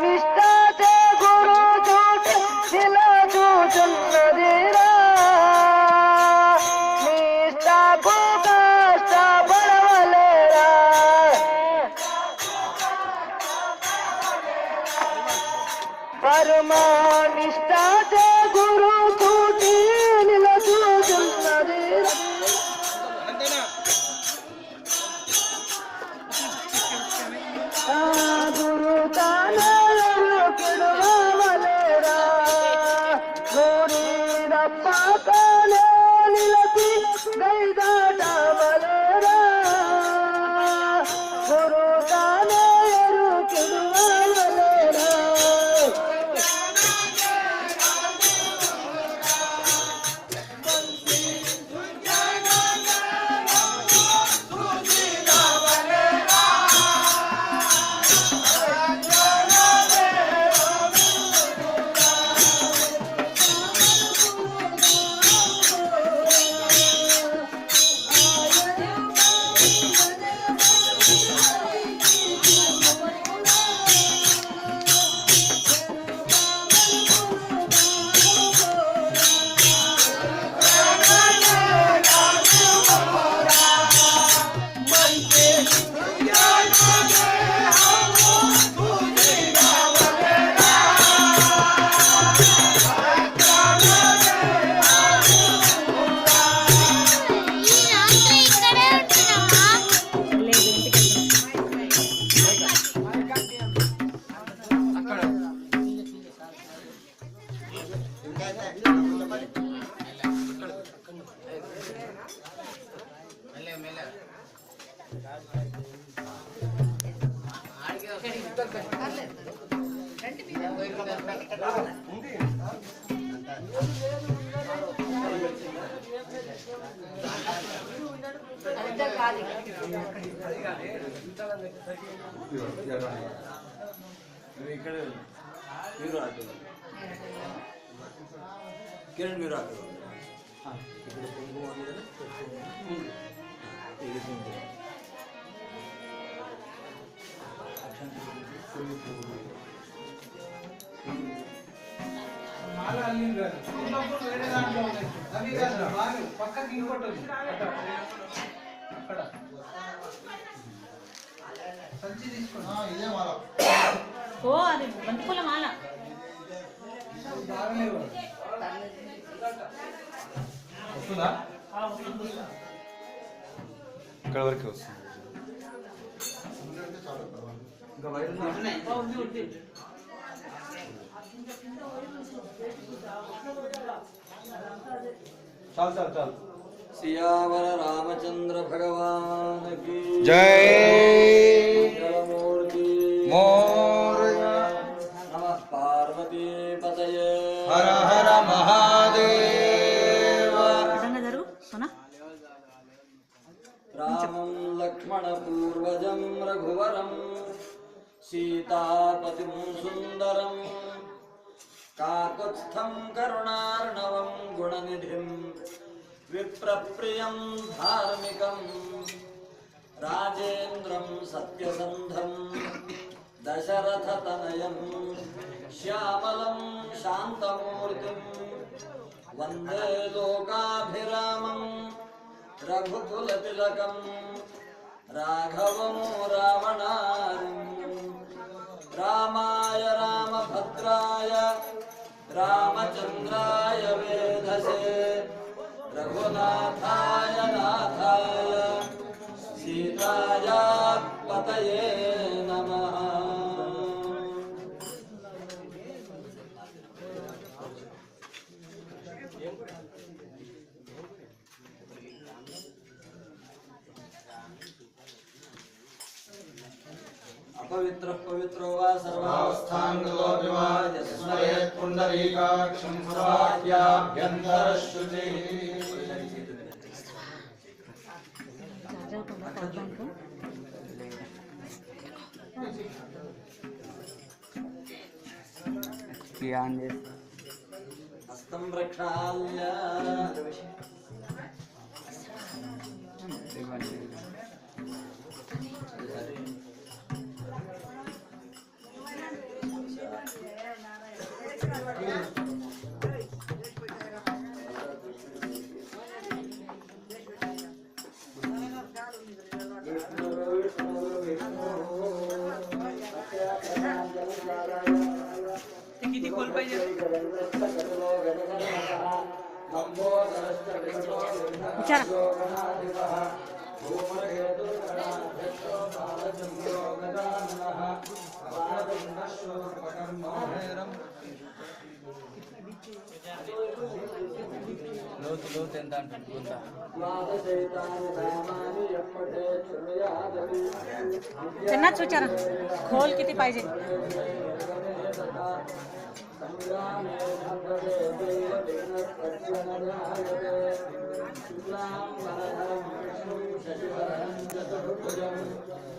నిష్ఠాతే గురు చూట శిలా చూచున్నదిరా నిష్ఠకు కష్ట పడవలేరా పరమా నిష్ఠాతే గురు చూటి నిల చూచున్నదిరా గురు తానలు కిడవలేరా గురిరప్ప కానే నిలచి గైదాటవలేరా గురు తానలు కిడవలేరా కిరణ్ మీరు పక్కకి ఇంకోటి అక్కడ సంచి తీసుకోండి ఇదే మాల ఓ అది బంతిపూల మాల బాగలేవు వస్తుందా ఇక్కడ వరకే వస్తుంది ఇంకా బయట చాలు చాలు చాలు सियावर रामचंद्र भगवान की जय मूर्ति मोरया नमः पार्वती पतये हर हर महादेव रामं लक्ष्मण पूर्वजं रघुवरं सीतापतिं सुंदरं काकुत्स्थं करुणार्णवं गुणनिधिं विप्रप्रियं धार्मिकं राजेन्द्रं सत्यसन्धं दशरथतनयं श्यामलं शान्तमूर्तिं वन्दे लोकाभिरामं रघुकुलतिलकं राघवं रावणारिं रामाय रामभद्राय रामचन्द्राय वेधसे रघुनाथाय नाथाय सीताया पतये नमः। अपवित्र पवित्रो वा सर्वावस्थांगतो विवा यस्मरेत् पुंडरीकाक्षं सर्वाभ्यन्तरशुचिः। हस्तं प्रक्षाल्य ते किती खोल पाहिजे विचारा లోతు ఎంత అంటుందా त्यांनाच विचारा खोल किती पाहिजे संग्रामे